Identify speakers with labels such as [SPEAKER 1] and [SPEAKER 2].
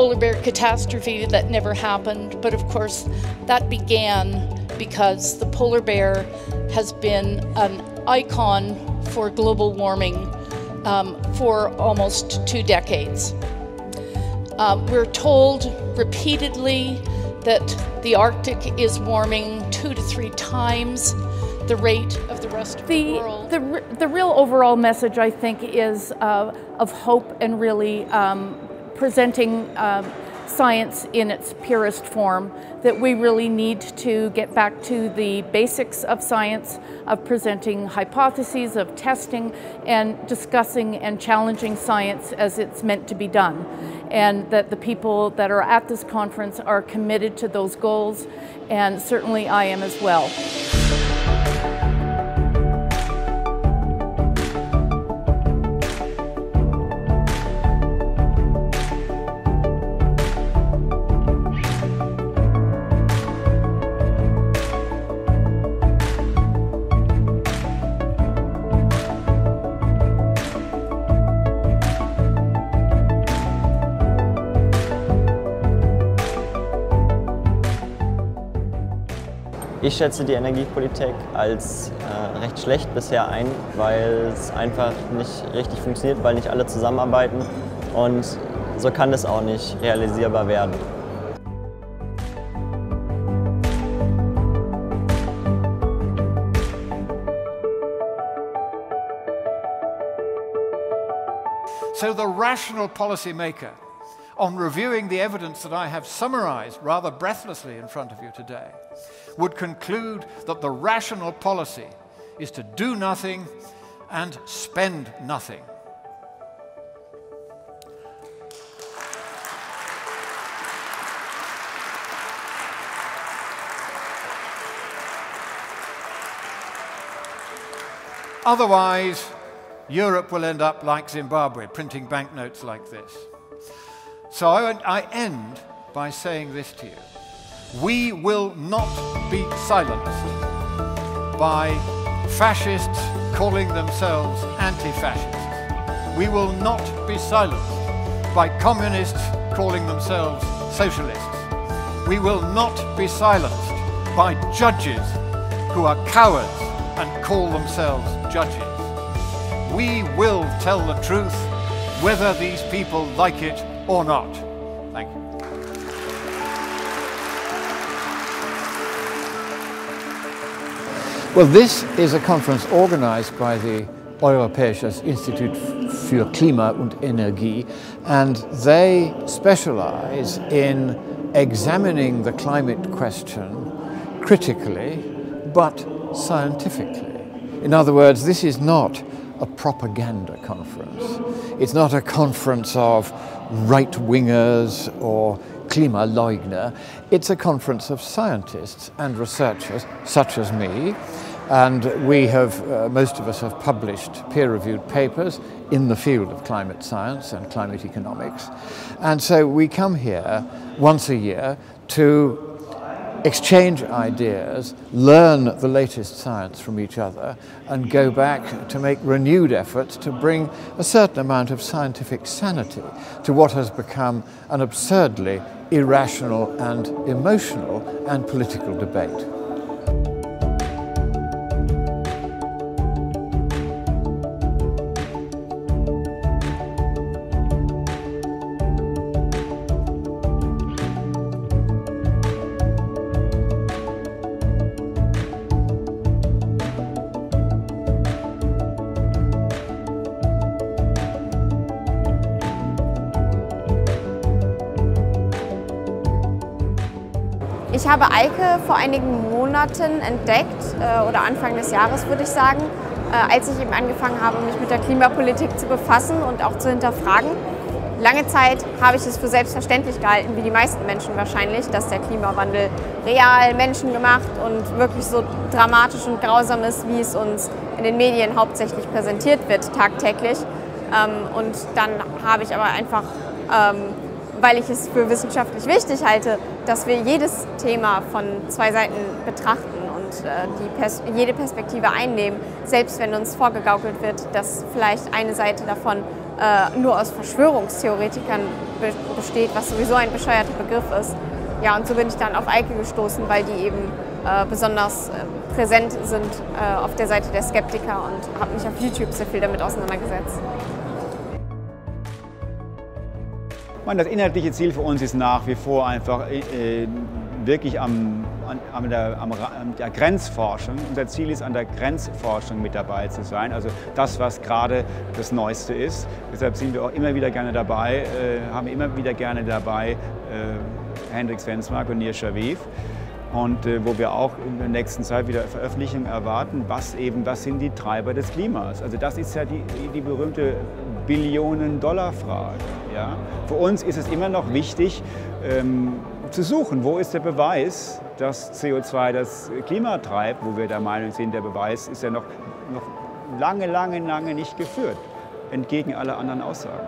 [SPEAKER 1] polar bear catastrophe that never happened, but of course that began because the polar bear has been an icon for global warming for almost 2 decades. We're told repeatedly that the Arctic is warming 2 to 3 times the rate of the rest of the world.
[SPEAKER 2] The real overall message, I think, is of hope and really presenting science in its purest form, that we really need to get back to the basics of science, of presenting hypotheses, of testing, and discussing and challenging science as it's meant to be done. And that the people that are at this conference are committed to those goals, and certainly I am as well.
[SPEAKER 3] Ich schätze die Energiepolitik als recht schlecht bisher ein, weil es einfach nicht richtig funktioniert, weil nicht alle zusammenarbeiten und so kann es auch nicht realisierbar werden.
[SPEAKER 4] So the rational policymaker, on reviewing the evidence that I have summarized rather breathlessly in front of you today, would conclude that the rational policy is to do nothing and spend nothing. Otherwise, Europe will end up like Zimbabwe, printing banknotes like this. So I end by saying this to you. We will not be silenced by fascists calling themselves anti-fascists. We will not be silenced by communists calling themselves socialists. We will not be silenced by judges who are cowards and call themselves judges. We will tell the truth whether these people like it or not. Thank you. Well, this is a conference organized by the Europäisches Institut für Klima und Energie, and they specialize in examining the climate question critically but scientifically. In other words, this is not a propaganda conference. It's not a conference of right-wingers or Klimaleugner. It's a conference of scientists and researchers such as me, and we have, most of us have published peer-reviewed papers in the field of climate science and climate economics. And so we come here once a year to exchange ideas, learn the latest science from each other, and go back to make renewed efforts to bring a certain amount of scientific sanity to what has become an absurdly irrational and emotional and political debate.
[SPEAKER 5] Ich habe Eike vor einigen Monaten entdeckt, oder Anfang des Jahres würde ich sagen, als ich eben angefangen habe, mich mit der Klimapolitik zu befassen und auch zu hinterfragen. Lange Zeit habe ich es für selbstverständlich gehalten, wie die meisten Menschen wahrscheinlich, dass der Klimawandel real, menschengemacht und wirklich so dramatisch und grausam ist, wie es uns in den Medien hauptsächlich präsentiert wird, tagtäglich. Und dann habe ich aber einfach, weil ich es für wissenschaftlich wichtig halte, dass wir jedes Thema von zwei Seiten betrachten und jede Perspektive einnehmen, selbst wenn uns vorgegaukelt wird, dass vielleicht eine Seite davon nur aus Verschwörungstheoretikern besteht, was sowieso ein bescheuerter Begriff ist. Ja, und so bin ich dann auf Eike gestoßen, weil die eben besonders präsent sind auf der Seite der Skeptiker und habe mich auf YouTube sehr viel damit auseinandergesetzt.
[SPEAKER 6] Das inhaltliche Ziel für uns ist nach wie vor einfach wirklich an der Grenzforschung. Unser Ziel ist, an der Grenzforschung mit dabei zu sein, also das, was gerade das Neueste ist. Deshalb sind wir auch immer wieder gerne dabei, haben immer wieder gerne dabei Hendrik Svensmark und Nir Shaviv. Und wo wir auch in der nächsten Zeit wieder Veröffentlichungen erwarten, was sind die Treiber des Klimas. Also das ist ja die berühmte Billionen-Dollar-Frage. Ja? Für uns ist es immer noch wichtig zu suchen, wo ist der Beweis, dass CO2 das Klima treibt, wo wir der Meinung sind, der Beweis ist ja noch lange nicht geführt, entgegen aller anderen Aussagen.